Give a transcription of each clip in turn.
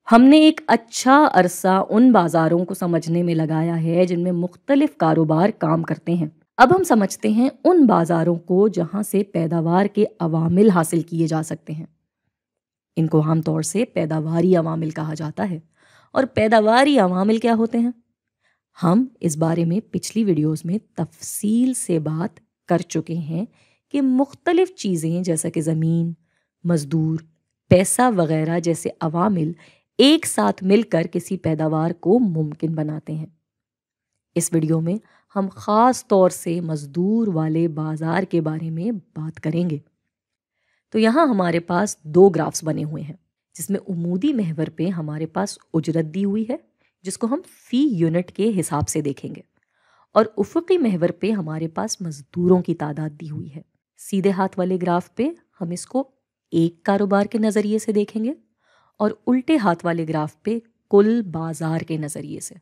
ہم نے ایک اچھا عرصہ ان بازاروں کو سمجھنے میں لگایا ہے جن میں مختلف کاروبار کام کرتے ہیں۔ اب ہم سمجھتے ہیں ان بازاروں کو جہاں سے پیداوار کے عوامل حاصل کیے جا سکتے ہیں۔ ان کو عام طور سے پیداواری عوامل کہا جاتا ہے۔ اور پیداواری عوامل کیا ہوتے ہیں؟ ہم اس بارے میں پچھلی ویڈیوز میں تفصیل سے بات کر چکے ہیں کہ مختلف چیزیں جیسا کہ زمین، مزدور، پیسہ وغیرہ جیسے عوامل ایک ساتھ مل کر کسی پیداوار کو ممکن بناتے ہیں۔ اس ویڈیو میں ہم خاص طور سے مزدور والے بازار کے بارے میں بات کریں گے۔ تو یہاں ہمارے پاس دو گرافس بنے ہوئے ہیں، جس میں عمودی محور پہ ہمارے پاس اجرت دی ہوئی ہے جس کو ہم فی یونٹ کے حساب سے دیکھیں گے، اور افقی محور پہ ہمارے پاس مزدوروں کی تعداد دی ہوئی ہے۔ سیدھے ہاتھ والے گراف پہ ہم اس کو ایک کاروبار کے نظریے سے دیکھیں گے اور الٹے ہاتھ والے گراف پہ کل بازار کے نظریے سے۔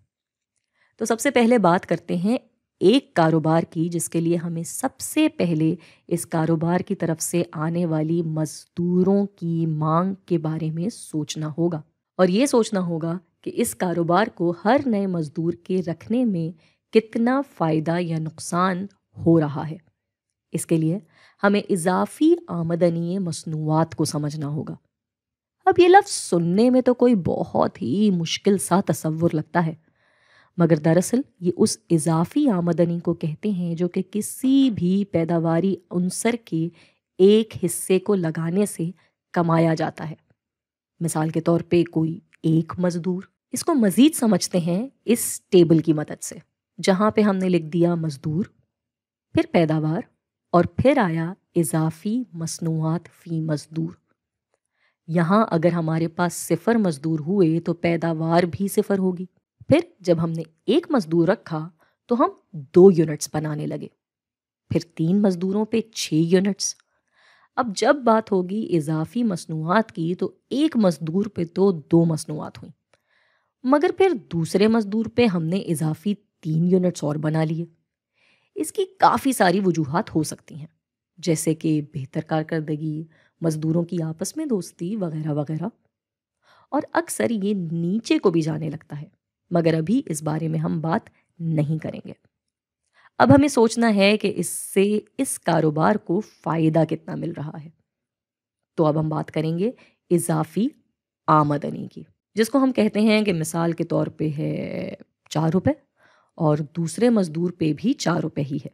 تو سب سے پہلے بات کرتے ہیں ایک کاروبار کی، جس کے لیے ہمیں سب سے پہلے اس کاروبار کی طرف سے آنے والی مزدوروں کی مانگ کے بارے میں سوچنا ہوگا، اور یہ سوچنا ہوگا کہ اس کاروبار کو ہر نئے مزدور کے رکھنے میں کتنا فائدہ یا نقصان ہو رہا ہے۔ اس کے لیے ہمیں اضافی آمدنی مصنوعات کو سمجھنا ہوگا۔ اب یہ لفظ سننے میں تو کوئی بہت ہی مشکل سا تصور لگتا ہے، مگر دراصل یہ اس اضافی آمدنی کو کہتے ہیں جو کہ کسی بھی پیداواری عنصر کے ایک حصے کو لگانے سے کمایا جاتا ہے۔ مثال کے طور پہ کوئی ایک مزدور۔ اس کو مزید سمجھتے ہیں اس ٹیبل کی مدد سے، جہاں پہ ہم نے لکھ دیا مزدور، پھر پیداوار، اور پھر آیا اضافی مصنوعات فی مزدور۔ یہاں اگر ہمارے پاس 0 مزدور ہوئے تو پیداوار بھی 0 ہوگی۔ پھر جب ہم نے 1 مزدور رکھا تو ہم 2 یونٹس بنانے لگے، پھر 3 مزدوروں پہ 6 یونٹس۔ اب جب بات ہوگی اضافی مصنوعات کی تو 1 مزدور پہ تو 2 مصنوعات ہوئیں، مگر پھر دوسرے مزدور پہ ہم نے اضافی 3 یونٹس اور بنا لیے۔ اس کی کافی ساری وجوہات ہو سکتی ہیں، جیسے کہ بہتر کارکردگی، مزدوروں کی آپس میں دوستی وغیرہ وغیرہ، اور اکثر یہ نیچے کو بھی جانے لگتا ہے، مگر ابھی اس بارے میں ہم بات نہیں کریں گے۔ اب ہمیں سوچنا ہے کہ اس سے اس کاروبار کو فائدہ کتنا مل رہا ہے۔ تو اب ہم بات کریں گے اضافی آمدنی کی، جس کو ہم کہتے ہیں کہ مثال کے طور پہ ہے 4 روپے، اور دوسرے مزدور پہ بھی 4 روپے ہی ہے۔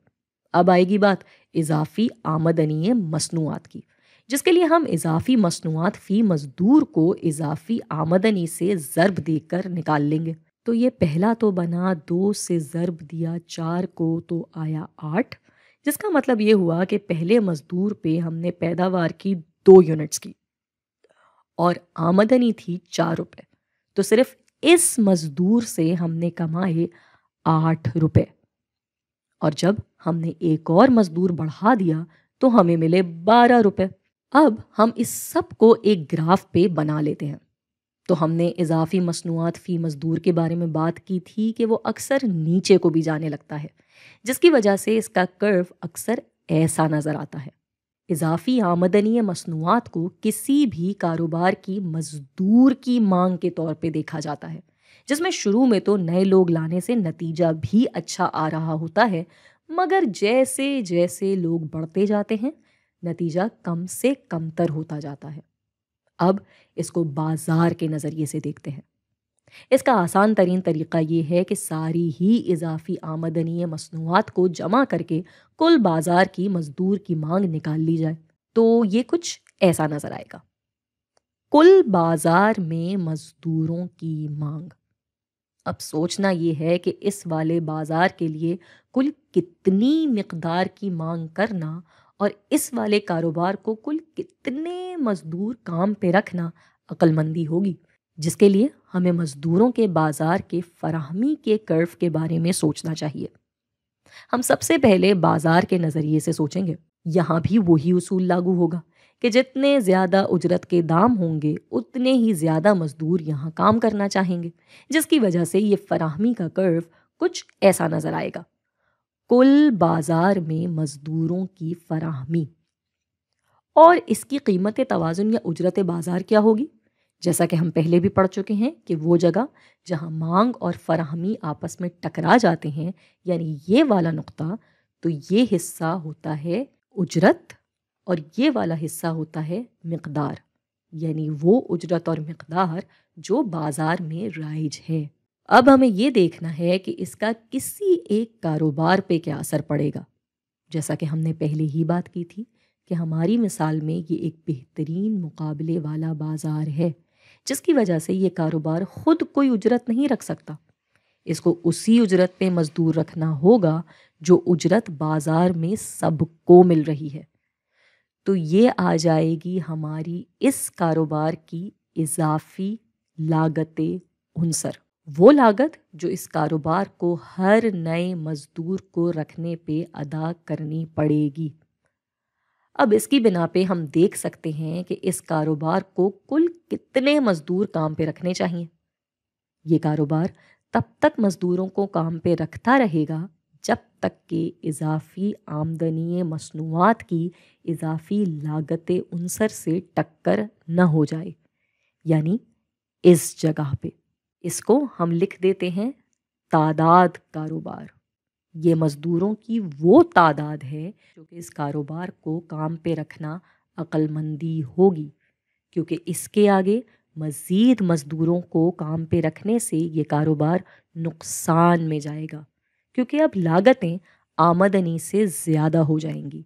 اب آئے گی بات اضافی آمدنی مصنوعات کی، جس کے لیے ہم اضافی مصنوعات فی مزدور کو اضافی آمدنی سے ضرب دے کر نکال لیں گے۔ تو یہ پہلا تو بنا 2 سے ضرب دیا 4 کو تو آیا 8، جس کا مطلب یہ ہوا کہ پہلے مزدور پہ ہم نے پیداوار کی 2 یونٹس کی اور آمدنی تھی 4 روپے، تو صرف اس مزدور سے ہم نے کمائے 8 روپے، اور جب ہم نے ایک اور مزدور بڑھا دیا تو ہمیں ملے 12 روپے۔ اب ہم اس سب کو ایک گراف پہ بنا لیتے ہیں۔ تو ہم نے اضافی مصنوعات فی مزدور کے بارے میں بات کی تھی کہ وہ اکثر نیچے کو بھی جانے لگتا ہے، جس کی وجہ سے اس کا کرو اکثر ایسا نظر آتا ہے۔ اضافی آمدنی مصنوعات کو کسی بھی کاروبار کی مزدور کی مانگ کے طور پہ دیکھا جاتا ہے، جس میں شروع میں تو نئے لوگ لانے سے نتیجہ بھی اچھا آ رہا ہوتا ہے، مگر جیسے جیسے لوگ بڑھتے جاتے ہیں نتیجہ کم سے کم تر ہوتا جاتا ہے۔ اب اس کو بازار کے نظریے سے دیکھتے ہیں۔ اس کا آسان ترین طریقہ یہ ہے کہ ساری ہی اضافی آمدنی مصنوعات کو جمع کر کے کل بازار کی مزدور کی مانگ نکال لی جائے، تو یہ کچھ ایسا نظر آئے گا۔ کل بازار میں مزدوروں کی مانگ۔ اب سوچنا یہ ہے کہ اس والے بازار کے لیے کل کتنی مقدار کی مانگ کرنا اور اس والے کاروبار کو کل کتنے مزدور کام پہ رکھنا عقل مندی ہوگی، جس کے لیے ہمیں مزدوروں کے بازار کے فراہمی کے کرو کے بارے میں سوچنا چاہیے۔ ہم سب سے پہلے بازار کے نظریے سے سوچیں گے۔ یہاں بھی وہی اصول لاگو ہوگا کہ جتنے زیادہ اجرت کے دام ہوں گے اتنے ہی زیادہ مزدور یہاں کام کرنا چاہیں گے، جس کی وجہ سے یہ فراہمی کا کرو کچھ ایسا نظر آئے گا۔ کل بازار میں مزدوروں کی فراہمی اور اس کی قیمت توازن یا اجرت بازار کیا ہوگی؟ جیسا کہ ہم پہلے بھی پڑھ چکے ہیں کہ وہ جگہ جہاں مانگ اور فراہمی آپس میں ٹکرا جاتے ہیں، یعنی یہ والا نقطہ، تو یہ حصہ ہوتا ہے اجرت اور یہ والا حصہ ہوتا ہے مقدار، یعنی وہ اجرت اور مقدار جو بازار میں رائج ہے۔ اب ہمیں یہ دیکھنا ہے کہ اس کا کسی ایک کاروبار پہ کیا اثر پڑے گا۔ جیسا کہ ہم نے پہلے ہی بات کی تھی کہ ہماری مثال میں یہ ایک بہترین مقابلے والا بازار ہے، جس کی وجہ سے یہ کاروبار خود کوئی اجرت نہیں رکھ سکتا، اس کو اسی اجرت پہ مزدور رکھنا ہوگا جو اجرت بازار میں سب کو مل رہی ہے۔ تو یہ آ جائے گی ہماری اس کاروبار کی اضافی لاگت عنصر، وہ لاگت جو اس کاروبار کو ہر نئے مزدور کو رکھنے پہ ادا کرنی پڑے گی۔ اب اس کی بنا پہ ہم دیکھ سکتے ہیں کہ اس کاروبار کو کل کتنے مزدور کام پہ رکھنے چاہیے۔ یہ کاروبار تب تک مزدوروں کو کام پہ رکھتا رہے گا جب تک کہ اضافی آمدنی مصنوعات کی اضافی لاگت عنصر سے ٹکر نہ ہو جائے، یعنی اس جگہ پہ اس کو ہم لکھ دیتے ہیں تعداد کاروبار۔ یہ مزدوروں کی وہ تعداد ہے جو کہ اس کاروبار کو کام پہ رکھنا عقل مندی ہوگی، کیونکہ اس کے آگے مزید مزدوروں کو کام پہ رکھنے سے یہ کاروبار نقصان میں جائے گا، کیونکہ اب لاگتیں آمدنی سے زیادہ ہو جائیں گی۔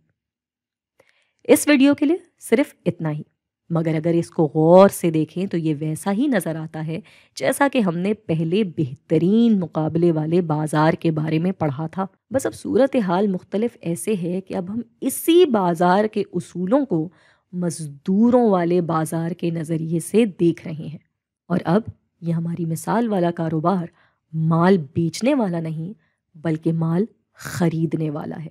اس ویڈیو کے لیے صرف اتنا ہی، مگر اگر اس کو غور سے دیکھیں تو یہ ویسا ہی نظر آتا ہے جیسا کہ ہم نے پہلے بہترین مقابلے والے بازار کے بارے میں پڑھا تھا، بس اب صورتحال مختلف ایسے ہے کہ اب ہم اسی بازار کے اصولوں کو مزدوروں والے بازار کے نظریے سے دیکھ رہے ہیں، اور اب یہ ہماری مثال والا کاروبار مال بیچنے والا نہیں بلکہ مال خریدنے والا ہے۔